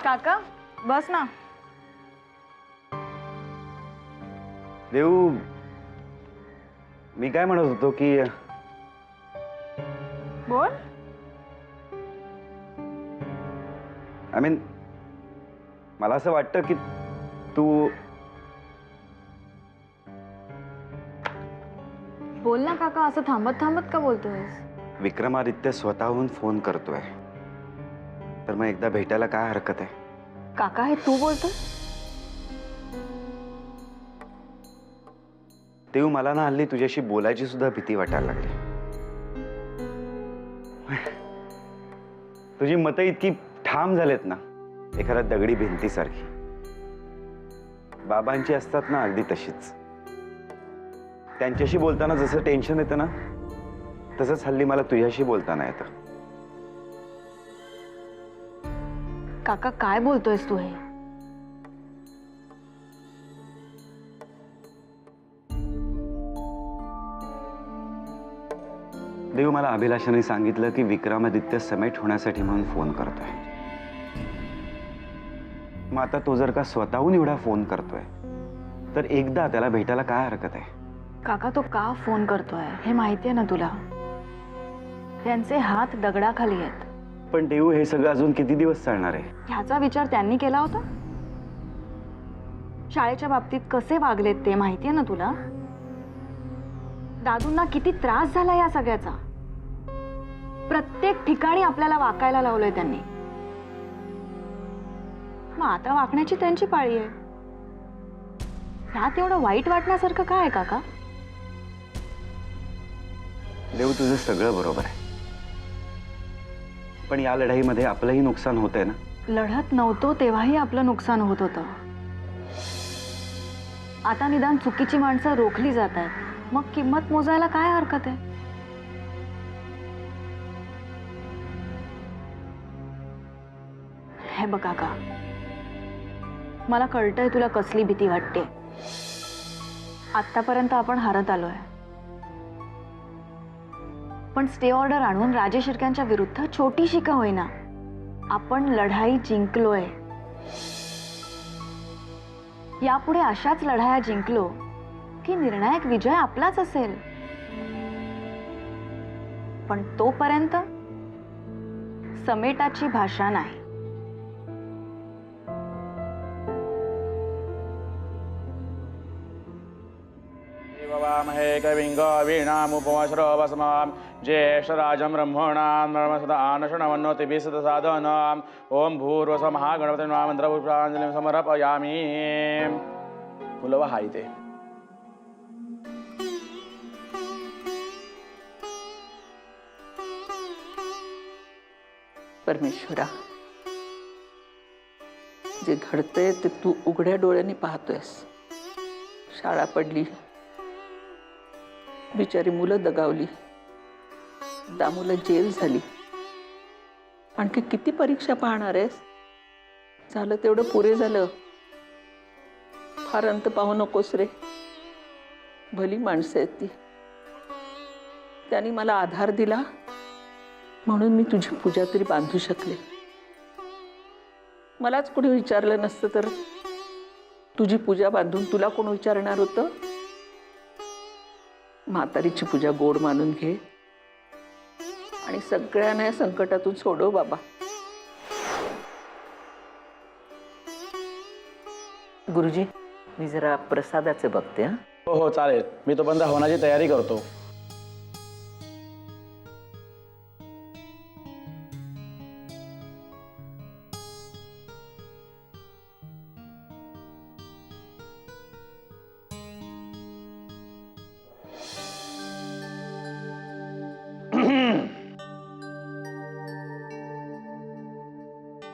काका बस ना. देऊ, मी काय म्हणत होतो की बोल. आय मीन मला असं वाटतं की तू बोल ना काका, असं थांबत थांबत का बोलतोयस? विक्रमादित्य स्वतःहून फोन करतोय, तर मग एकदा भेटायला काय हरकत आहे? काका हे तू बोलतोय? देऊ, मला ना हल्ली तुझ्याशी बोलायची सुद्धा भीती वाटायला लागली. तुझी मतं इतकी ठाम झालेत ना, एखाद्या दगडी भिंतीसारखी. बाबांची असतात ना अगदी तशीच. त्यांच्याशी बोलताना जसं टेन्शन येतं ना, तसंच हल्ली मला तुझ्याशी बोलताना येतं. काका काय बोलतोयस तू हे? देव, मला अभिलाषाने सांगितलं की विक्रमादित्य समेट होण्यासाठी म्हणून फोन करतोय. मग आता तो जर का स्वतःहून एवढा फोन करतोय, तर एकदा त्याला भेटायला काय हरकत आहे? काका तो का फोन करतोय हे माहितीये ना तुला. त्यांचे हात दगडाखाली आहेत. पण देऊ, हे सगळं अजून किती दिवस चालणार आहे? ह्याचा विचार त्यांनी केला होता. शाळेच्या बाबतीत कसे वागलेत ते माहितीये ना तुला. दादूंना किती त्रास झाला या सगळ्याचा. प्रत्येक ठिकाणी आपल्याला वाकायला लावलंय त्यांनी. मग आता वाकण्याची त्यांची पाळी आहे. ह्यात एवढं वाईट वाटण्यासारखं काय आहे काका? देव, तुझं सगळं बरोबर आहे, पण या लढाईमध्ये आपलंही नुकसान होतंय ना. लढत नव्हतो तेव्हाही आपलं नुकसान होत होतं. आता निदान चुकीची माणसं रोखली जात आहेत, मग किंमत मोजायला काय हरकत आहे? हे बघ काका, मला कळतंय तुला कसली भीती वाटते. आतापर्यंत आपण हारत आलोय, पण स्टे ऑर्डर आणून राजे शिर्क्यांच्या विरुद्ध छोटीशी का होईना आपण लढाई जिंकलोय. यापुढे अशाच लढाया जिंकलो की निर्णायक विजय आपलाच असेल. पण तोपर्यंत समेटाची भाषा नाही. महे कविंग वीणामुपमश्रवसमां ज्येष्ठराजं ब्रह्मणां ब्रह्मसदानशृण्वन्नोतिभिः सदसाधनां ओम भूर्वस्वः महागणपते नमः मन्त्रपुष्पाञ्जलिं समर्पयामि. फुलवा हाय ते. परमेश्वरा, जे घडतंय ते तू उघड्या डोळ्यांनी पाहतोयस. शाळा पडली, बिचारी मुलं दगावली, दामूला जेल झाली. आणखी किती परीक्षा पाहणार आहेस? झालं तेवढं पुरे झालं. फार अंत पाहू नकोस रे. भली माणसं आहेत ती. त्यांनी मला आधार दिला म्हणून मी तुझी पूजा तरी बांधू शकले. मलाच कोणी विचारलं नसतं तर तुझी पूजा बांधून तुला कोण विचारणार होतं? म्हातारीची पूजा गोड मानून घे आणि सगळ्यांना संकटातून सोडव बाबा. गुरुजी, मी जरा प्रसादाचे बघते. हो हो चालेल, मी तो बंद होण्याची तयारी करतो.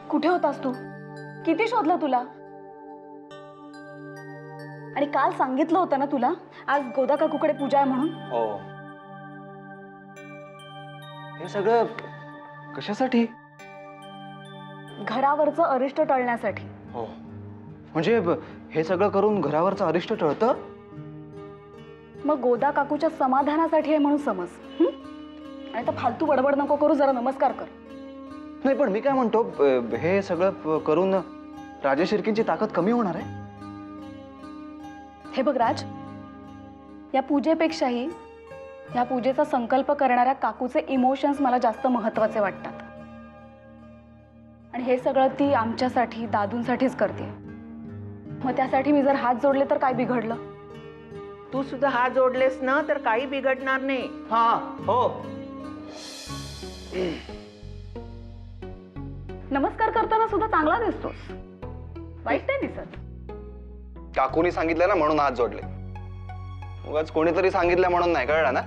कुठे होतास तू? किती शोधलं तुला? आणि काल सांगितलं होतं ना तुला आज गोदा काकूकडे पूजा आहे म्हणून. हो, हे सगळं कशासाठी? घरावरचं अरिष्ट टळण्यासाठी. हो, म्हणजे हे सगळं करून घरावरचं अरिष्ट टळतं? मग गोदा काकूच्या समाधानासाठी आहे म्हणून समज. आणि आता फालतू बडबड नको करू, जरा नमस्कार कर. नाही पण मी काय म्हणतो, हे सगळं करून राजेश शिर्केंची ताकद कमी होणार आहे? हे बघ राज, या पूजेपेक्षाही या पूजेचा संकल्प करणाऱ्या काकूचे इमोशन्स मला जास्त महत्वाचे वाटतात. आणि हे सगळं ती आमच्यासाठी, दादूंसाठीच करते. मग त्यासाठी मी जर हात जोडले तर काय बिघडलं? तू सुद्धा हात जोडलेस ना तर काही बिघडणार नाही. हा हो. नमस्कार करताना सुद्धा चांगला दिसतोस, वाईट नाही दिसत. काकूनी सांगितलं ना म्हणून हात जोडले. उगाच कोणीतरी सांगितलं म्हणून नाही, कळलं ना?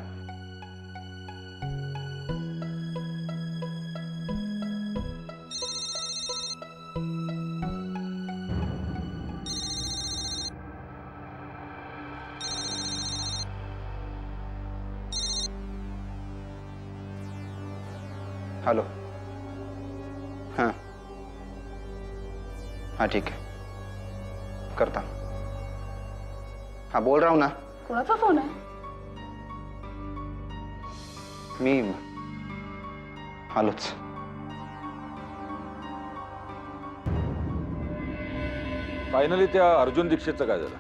हॅलो. हां हां ठीक आहे, करता. हाँ बोल रहा हूँ ना. कोणाचा फोन आहे? मी आलोच. फायनली त्या अर्जुन दीक्षितचं काय झालं?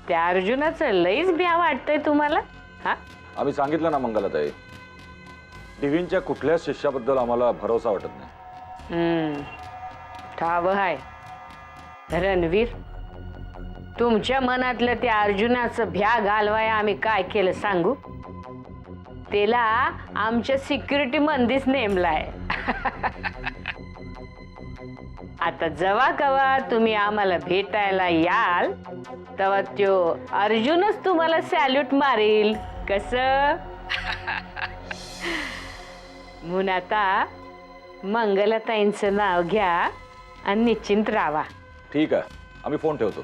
त्या अर्जुनाचं लईच भ्या वाटतंय तुम्हाला? हा, आम्ही सांगितलं ना मंगलाताई, डिव्हीनच्या कुठल्याच शिष्याबद्दल आम्हाला भरोसा वाटत नाही. ठाव आहे रणवीर, तुमच्या मनातलं त्या अर्जुनाचं भ्या घालवाय आम्ही काय केलं सांगू? त्याला आमच्या सिक्युरिटी मंदीच नेमलाय. आता जवा कवा तुम्ही आम्हाला भेटायला याल तेव्हा त्यो अर्जुनच तुम्हाला सॅल्यूट मारेल. कसं? म्हणून आता मंगलाताईंचं नाव घ्या आणि निश्चिंत राहा. ठीक आहे, आम्ही फोन ठेवतो.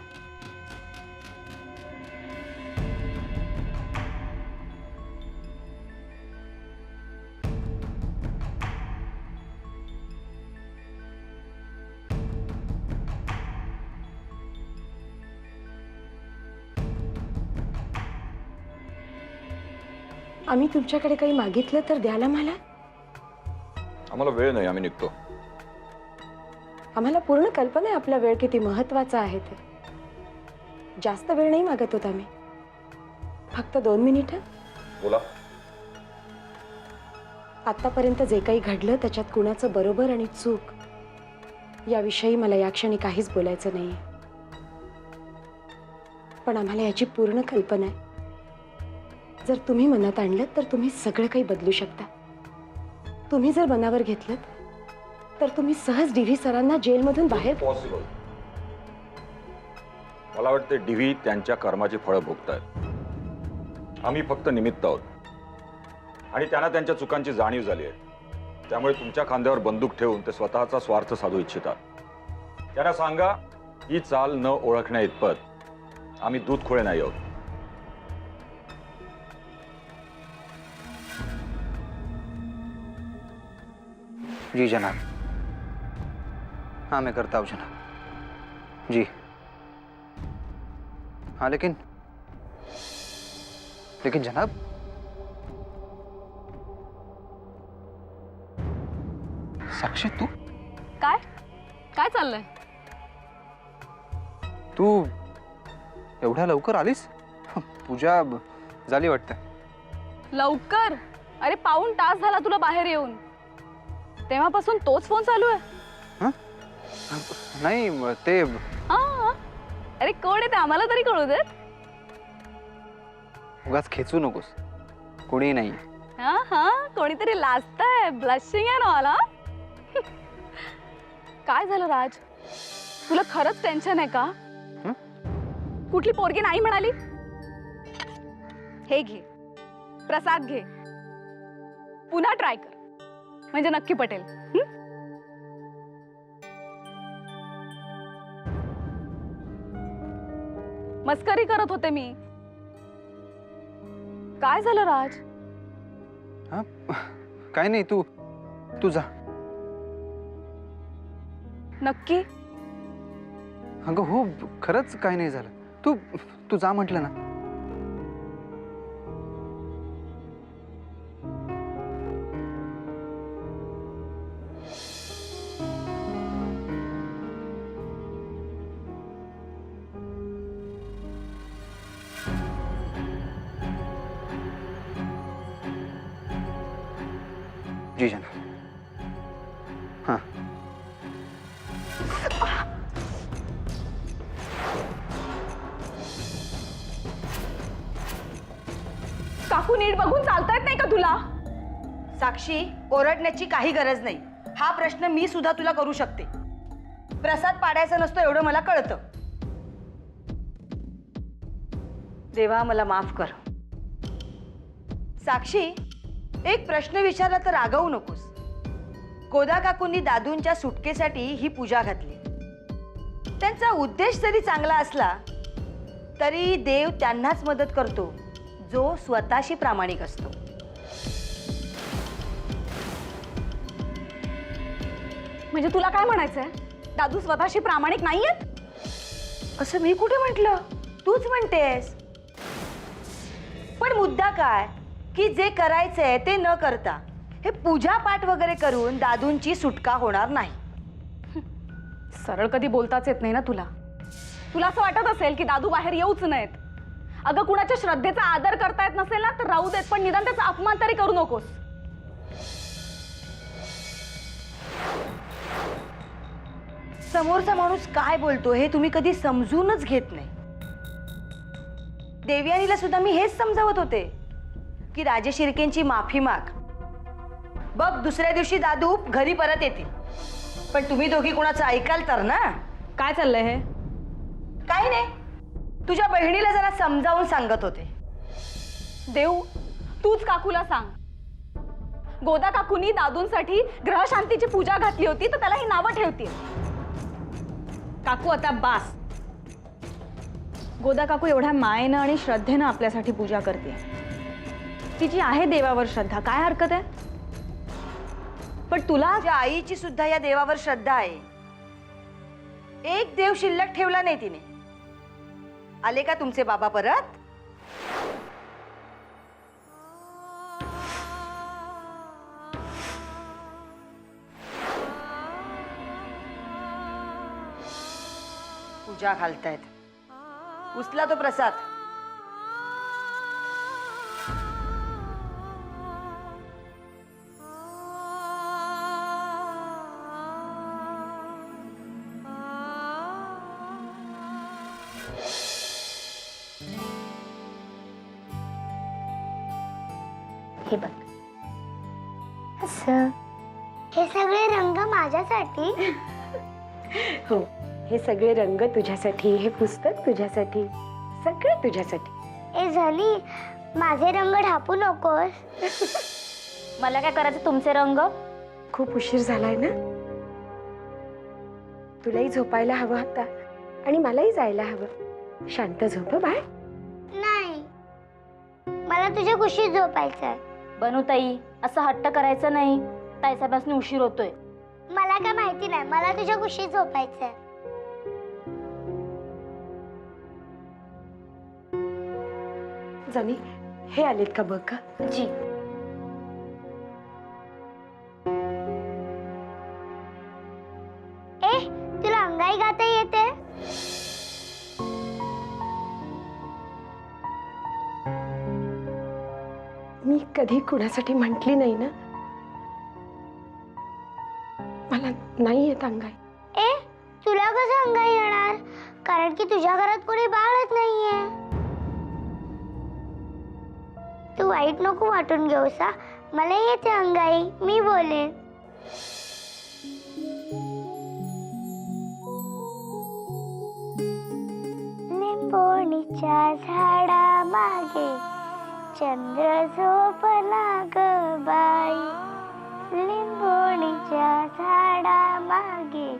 आम्ही तुमच्याकडे काही मागितलं तर द्याला मला? आम्हाला वेळ नाही, आम्ही निघतो. आम्हाला पूर्ण कल्पना आहे आपला वेळ किती महत्वाचा आहे ते. जास्त वेळ नाही मागत होत आम्ही, फक्त 2 मिनिटं. बोला. आतापर्यंत जे काही घडलं त्याच्यात कुणाचं बरोबर आणि चूक याविषयी मला या क्षणी काहीच बोलायचं नाहीये. पण आम्हाला याची पूर्ण कल्पना आहे. जर तुम्ही मनात आणलं तर तुम्ही सगळं काही बदलू शकता. तुम्ही जर मनावर घेतलं तर तुम्ही सहज डीव्ही सरांना जेलमधून बाहेर. पॉसिबल. मला वाटते डिव्ही त्यांच्या कर्माची फळं भोगतायत. आम्ही फक्त निमित्त आहोत आणि त्यांना त्यांच्या चुकांची जाणीव झाली आहे. त्यामुळे तुमच्या खांद्यावर बंदूक ठेवून ते स्वतःचा स्वार्थ साधू इच्छितात. त्यांना सांगा, ही चाल न ओळखण्या इतपत आम्ही दूध खोळे नाही आहोत. जी जनाब. हाँ मैं करता हूँ जनाब. जी हाँ लेकिन जनाब, साक्षी तू काय काय चाललंय? तू एवढ्या लवकर आलीस? पूजा झाली वाटतं. लवकर? अरे 1.5 तास झाला तुला बाहेर येऊन. तेव्हापासून तोच फोन चालू आहे? हाँ? नाही ते. हा, अरे कोण आहे ते आम्हाला तरी कळू दे. उगाच खेचू नकोस, कोणी नाही. हा हा, कोणीतरी लाजतंय, ब्लशिंग आहे ना मला. काय झालं राज, तुला खरंच टेन्शन आहे का? कुठली पोरगी नाही म्हणाली? हे घे प्रसाद, घे, पुन्हा ट्राय कर, म्हणजे नक्की पटेल. मस्करी करत होते मी. काय झालं राज? हाँ काय नाही, तू जा. नक्की? अगं हो, खरंच काय नाही झालं. तू जा म्हटलं ना. जी जना. हां. काकू नीट बघून चालता येत नाही का तुला? साक्षी, ओरडण्याची काही गरज नाही. हा प्रश्न मी सुद्धा तुला करू शकते. प्रसाद पाडायचा नसतो एवढं मला कळतं. देवा मला माफ कर. साक्षी, एक प्रश्न विचारला तर रागवू नकोस. गोदा काकूंनी दादूंच्या सुटकेसाठी ही पूजा घातली. त्यांचा उद्देश जरी चांगला असला तरी देव त्यांनाच मदत करतो जो स्वतःशी प्रामाणिक असतो. म्हणजे तुला काय म्हणायचंय? दादू स्वतःशी प्रामाणिक नाहीयेत? असं मी कुठे म्हटलं? तूच म्हणतेस. पण मुद्दा काय की जे करायचंय ते न करता हे पूजा पाठ वगैरे करून दादूंची सुटका होणार नाही. सरळ कधी बोलताच येत नाही ना तुला. तुला असं वाटत असेल की दादू बाहेर येऊच नाहीत. अगं, कुणाच्या श्रद्धेचा आदर करता येत नसेल ना तर राहू देत, पण निदान त्याचा अपमान तरी करू नकोस. समोरचा माणूस काय बोलतो हे तुम्ही कधी समजूनच घेत नाही. देवयानीला सुद्धा मी हेच समजावत होते की राजे शिर्केंची माफी माग. बघ, दुसऱ्या दिवशी दादू घरी परत येतील. पण तुम्ही दोघी कोणाचं ऐकाल तर ना. काय चाललंय हे? काही नाही, तुझ्या बहिणीला जरा समजावून सांगत होते. देव, तूच काकूला सांग. गोदा काकूनी दादूंसाठी ग्रहशांतीची पूजा घातली होती तर त्याला ही नावं ठेवतील. काकू आता बास. गोदा काकू एवढ्या मायेनं आणि श्रद्धेनं आपल्यासाठी पूजा करते. तिची आहे देवावर श्रद्धा, काय हरकत आहे? पण तुला तुझ्या आईची सुद्धा या देवावर श्रद्धा आहे. एक देव शिल्लक ठेवला नाही तिने. आले का तुमचे बाबा परत? पूजा घालतायत. उचला तो प्रसाद. हे बघ, असं हे सगळे रंग माझ्यासाठी. हो, हे सगळे रंग तुझ्यासाठी, हे पुस्तक तुझ्यासाठी, सगळं तुझ्यासाठी. ए झाली, माझे रंग ढापू नकोस. मला काय करायचं तुमचे रंग? खूप उशीर झालाय ना. तुलाही झोपायला हवं होता आणि मलाही जायला हवं. शांत झोप बाळ. नाही, मला तुझ्या कुशीत झोपायचंय. बनूताई, असं हट्ट करायचं नाही. ताईसाहेबांनी उशीर होतोय. मला काय माहिती नाही, मला तुझ्या कुशीत झोपायचंय. जानी, हे आलेत का बघ का? जी. ए, तुला अंगाई गाता येते? मी कधी कुणासाठी म्हटली नाही ना. मला नाही येत अंगाई. ए, तुला कसं अंगाई येणार? कारण की तुझ्या घरात कोणी बाळच नाहीये. तू वाईट नको वाटून घेऊस. मला येते अंगाई, मी बोलेन. लिंबोणीच्या झाडा मागे चंद्र झोपला ग बाई. लिंबोणीच्या झाडा मागे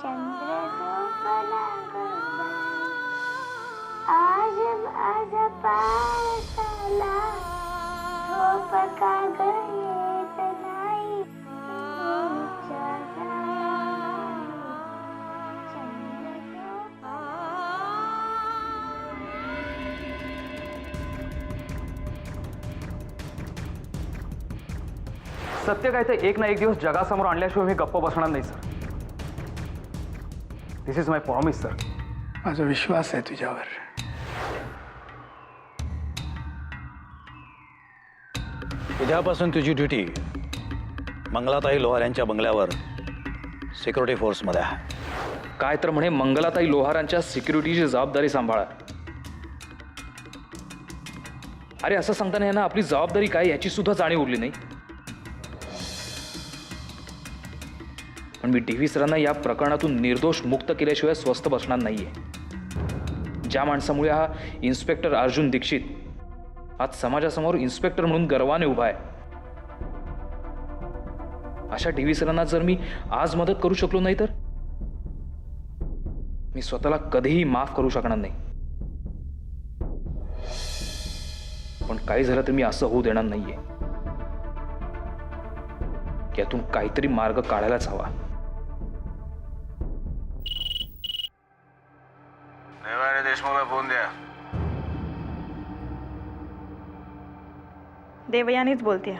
चंद्र झोपला ग बाई. आज माझा पावसाला झोप का ग येत नाही. लिंबोणीच्या झाडामागे चंद्र झोपला. सत्य काय ते एक ना एक दिवस जगासमोर आणल्याशिवाय मी गप्प बसणार नाही sir. This is my promise sir. माझा विश्वास आहे तुझ्यावर. उद्यापासून तुझी ड्युटी मंगलाताई लोहार यांच्या बंगल्यावर सिक्युरिटी फोर्समध्ये आहे. काय तर म्हणे मंगलाताई लोहारांच्या सिक्युरिटीची जबाबदारी सांभाळा. अरे असं सांगताना यांना आपली जबाबदारी काय याची सुद्धा जाणीव उरली नाही. पण मी डी व्ही सरांना या प्रकरणातून निर्दोष मुक्त केल्याशिवाय स्वस्थ बसणार नाहीये. ज्या माणसामुळे हा इन्स्पेक्टर अर्जुन दीक्षित आज समाजासमोर इन्स्पेक्टर म्हणून गर्वाने उभा आहे, अशा डी व्ही सरांना जर मी आज मदत करू शकलो नाही तर मी स्वतःला कधीही माफ करू शकणार नाही. पण काही झालं तर मी असं होऊ देणार नाहीये. यातून काहीतरी मार्ग काढायलाच हवा. देशमुखला फोन द्या. देवयानीच बोलते.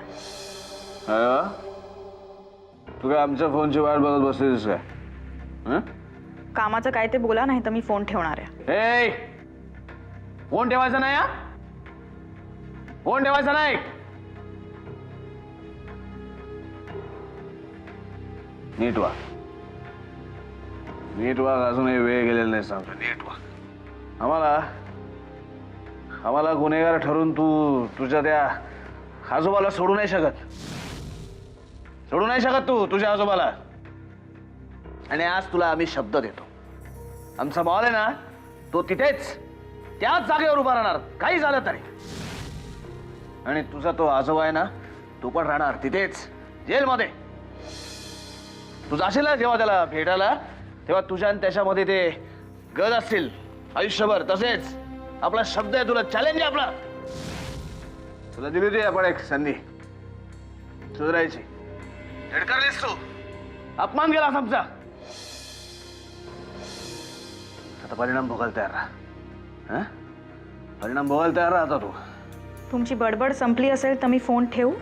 तू काय आमच्या फोनची वाट बघत बसलीस काय? कामाचं काय ते बोला, नाही तर मी फोन ठेवणार आहे. फोन ठेवायचा नाही. फोन ठेवायचा नाही. नीट वा. नीट वा. अजूनही वेळ गेलेला नाही सांगतो. नीट वा. आम्हाला गुन्हेगार ठरून तू तुझ्या त्या आजोबाला सोडू नाही शकत. सोडू नाही शकत तू तुझ्या आजोबाला. आणि आज तुला आम्ही शब्द देतो, आमचा बॉल आहे ना तो तिथेच त्याच जागेवर उभा राहणार काही झालं तरी. आणि तुझा तो आजोबा आहे ना तो पण राहणार तिथेच जेलमध्ये. तू जाशील ना जेव्हा त्याला भेटायला, तेव्हा तुझ्या आणि त्याच्यामध्ये ते गज असतील आयुष्यभर. तसेच आपला शब्द आहे, तुला चॅलेंज आहे आपला. तुला दिली होती आपण एक संधी सुधारायची. धडकारलीस तू, अपमान केला आमचा. आता परिणाम भोगायला तयार राहा. परिणाम भोगायला तयार राहा. आता तू तुमची बडबड संपली असेल तर मी फोन ठेवू.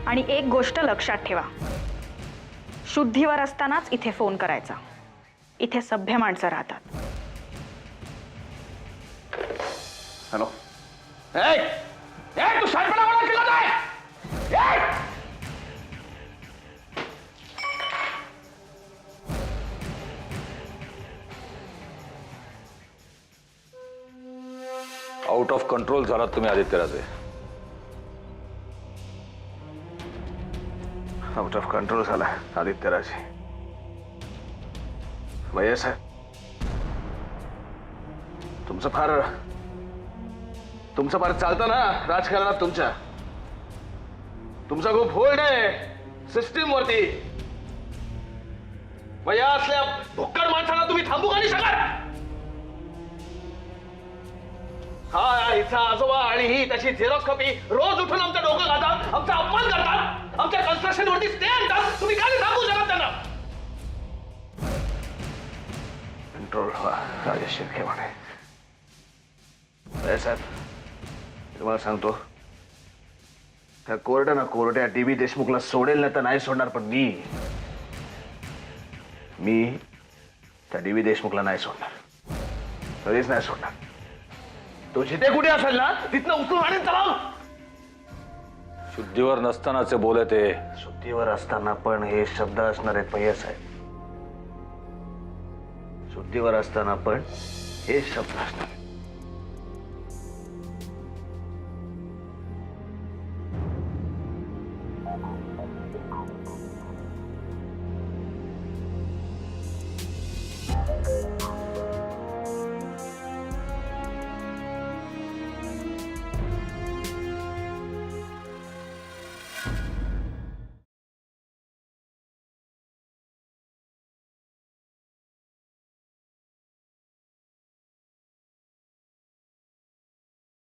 आणि एक गोष्ट लक्षात ठेवा, शुद्धीवर असतानाच इथे फोन करायचा. इथे सभ्य माणसं राहतात. हॅलो. तू शांतपणा मला केला नाही. आउट ऑफ कंट्रोल झालात तुम्ही आदित्यराजे. आउट ऑफ कंट्रोल झाला आदित्यराजे. भैया साहेब, तुमचं फार चालतं ना राजकारणात. तुमचा खूप होल्ड आहे सिस्टीम वरती. भैया असल्या भुक्कड माणसाला तुम्ही थांबू का नाही शकत? हा हिचा आजोबा आणि ही त्याची झेरॉक्स कॉपी रोज उठून आमचं डोकं घालतात, आमचा अपमान करतात, आमच्या कन्स्ट्रक्शन वरती स्टे आणतात. तुम्ही काय थांबू शकत त्यांना? कंट्रोल व्हा राजेश शिर्के म्हणे. साहेब तुम्हाला सांगतो, त्या कोर्टानं डी.बी. देशमुखला सोडेल ना तर नाही सोडणार. पण मी त्या डी.बी. देशमुखला नाही सोडणार. कधीच नाही सोडणार. तो जिथे कुठे असेल ना तिथनं उचलून आणि चला. शुद्धीवर नसतानाचे बोले ते. शुद्धीवर असताना पण हे शब्द असणार आहेत भैया साहेब. शुद्धीवर असताना पण हे शब्द असणार.